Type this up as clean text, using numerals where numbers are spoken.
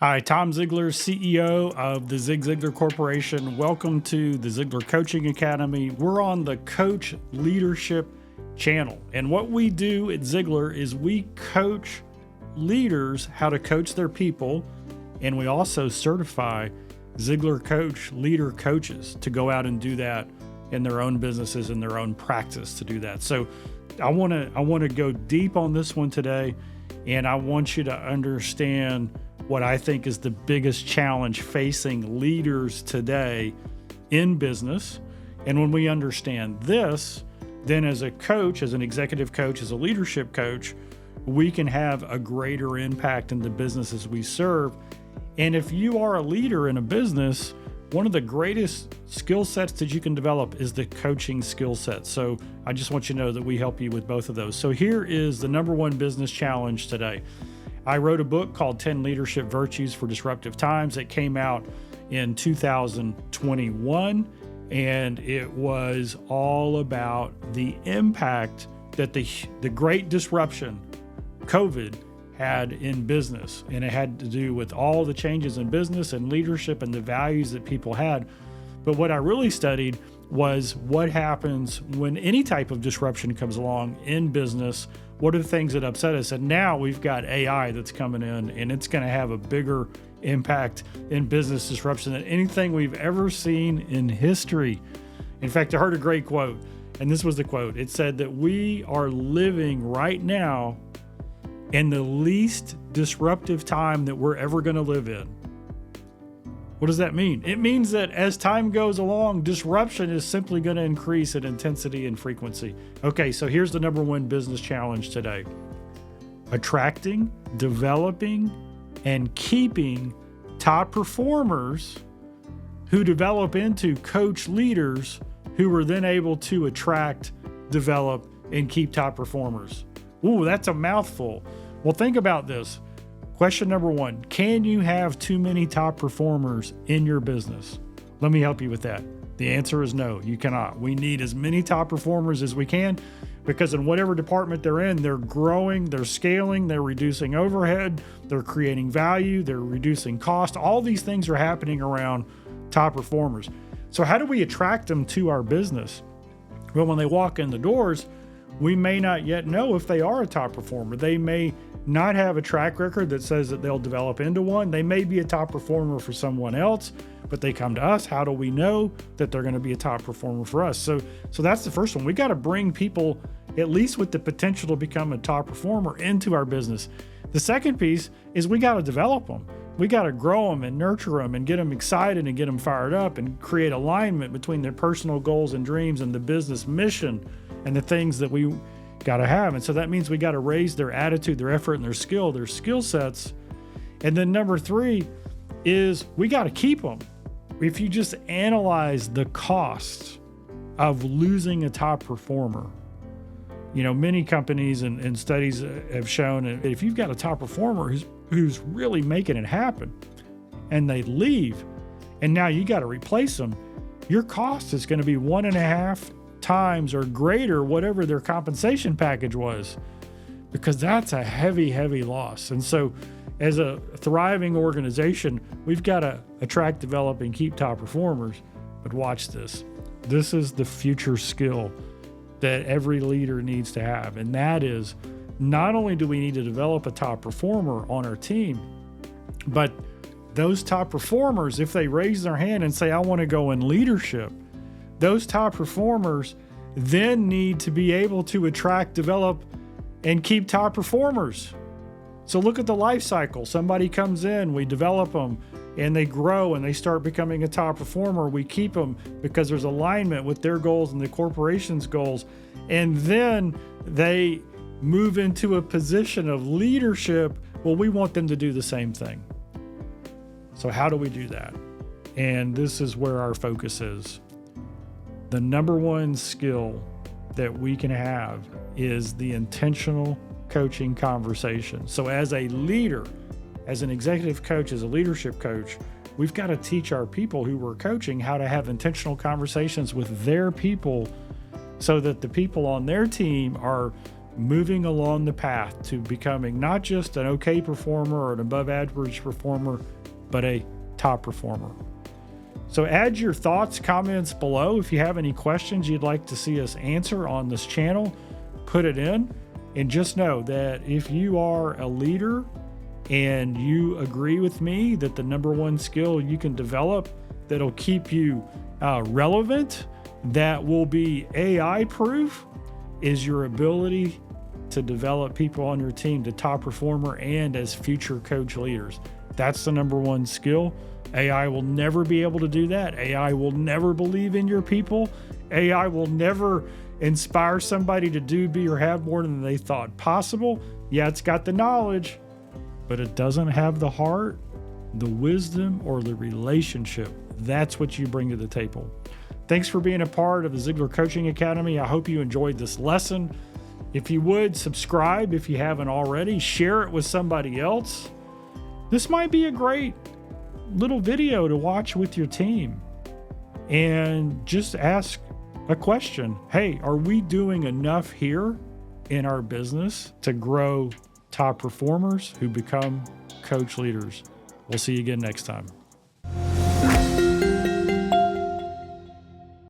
Hi, Tom Ziglar, CEO of the Zig Ziglar Corporation. Welcome to the Ziglar Coaching Academy. We're on the Coach Leadership channel. And what we do at Ziglar is we coach leaders how to coach their people. And we also certify Ziglar Coach leader coaches to go out and do that in their own businesses, in their own practice to do that. So I want to go deep on this one today. And I want you to understand what I think is the biggest challenge facing leaders today in business. And when we understand this, then as a coach, as an executive coach, as a leadership coach, we can have a greater impact in the businesses we serve. And if you are a leader in a business, one of the greatest skill sets that you can develop is the coaching skill set. So I just want you to know that we help you with both of those. So here is the number one business challenge today. I wrote a book called 10 Leadership Virtues for Disruptive Times. It came out in 2021, and it was all about the impact that the great disruption, COVID, had in business. And it had to do with all the changes in business and leadership and the values that people had. But what I really studied was what happens when any type of disruption comes along in business. What are the things that upset us? And now we've got AI that's coming in, and it's going to have a bigger impact in business disruption than anything we've ever seen in history. In fact, I heard a great quote, and this was the quote. It said that we are living right now in the least disruptive time that we're ever going to live in. What does that mean? It means that as time goes along, disruption is simply going to increase in intensity and frequency. Okay, so here's the number one business challenge today. Attracting, developing, and keeping top performers who develop into coach leaders who are then able to attract, develop, and keep top performers. Ooh, that's a mouthful. Well, think about this. Question number one, can you have too many top performers in your business? Let me help you with that. The answer is no, you cannot. We need as many top performers as we can because in whatever department they're in, they're growing, they're scaling, they're reducing overhead, they're creating value, they're reducing cost. All these things are happening around top performers. So how do we attract them to our business? Well, when they walk in the doors, we may not yet know if they are a top performer. They may not have a track record that says that they'll develop into one. They may be a top performer for someone else, but they come to us. How do we know that they're going to be a top performer for us? So that's the first one. We got to bring people, at least with the potential to become a top performer, into our business. The second piece is we got to develop them. We got to grow them and nurture them and get them excited and get them fired up and create alignment between their personal goals and dreams and the business mission and the things that we got to have. And so that means we got to raise their attitude, their effort, and their skill sets. And then number three is we got to keep them. If you just analyze the cost of losing a top performer, many companies and studies have shown that if you've got a top performer who's really making it happen and they leave, and now you got to replace them, your cost is going to be 1.5 times or greater whatever their compensation package was, because that's a heavy, heavy loss. And so as a thriving organization, we've got to attract, develop, and keep top performers. But watch this. This is the future skill that every leader needs to have. And that is, not only do we need to develop a top performer on our team, but those top performers, if they raise their hand and say, I want to go in leadership, those top performers then need to be able to attract, develop, and keep top performers. So look at the life cycle. Somebody comes in, we develop them, and they grow and they start becoming a top performer. We keep them because there's alignment with their goals and the corporation's goals. And then they move into a position of leadership. Well, we want them to do the same thing. So how do we do that? And this is where our focus is. The number one skill that we can have is the intentional coaching conversation. So as a leader, as an executive coach, as a leadership coach, we've got to teach our people who we're coaching how to have intentional conversations with their people so that the people on their team are moving along the path to becoming not just an okay performer or an above average performer, but a top performer. So add your thoughts, comments below. If you have any questions you'd like to see us answer on this channel, put it in. And just know that if you are a leader and you agree with me that the number one skill you can develop that'll keep you relevant, that will be AI proof, is your ability to develop people on your team to top performer and as future coach leaders. That's the number one skill. AI will never be able to do that. AI will never believe in your people. AI will never inspire somebody to do, be, or have more than they thought possible. Yeah, it's got the knowledge, but it doesn't have the heart, the wisdom, or the relationship. That's what you bring to the table. Thanks for being a part of the Ziglar Coaching Academy. I hope you enjoyed this lesson. If you would, subscribe if you haven't already. Share it with somebody else. This might be a great little video to watch with your team. And just ask a question. Hey, are we doing enough here in our business to grow top performers who become coach leaders? We'll see you again next time.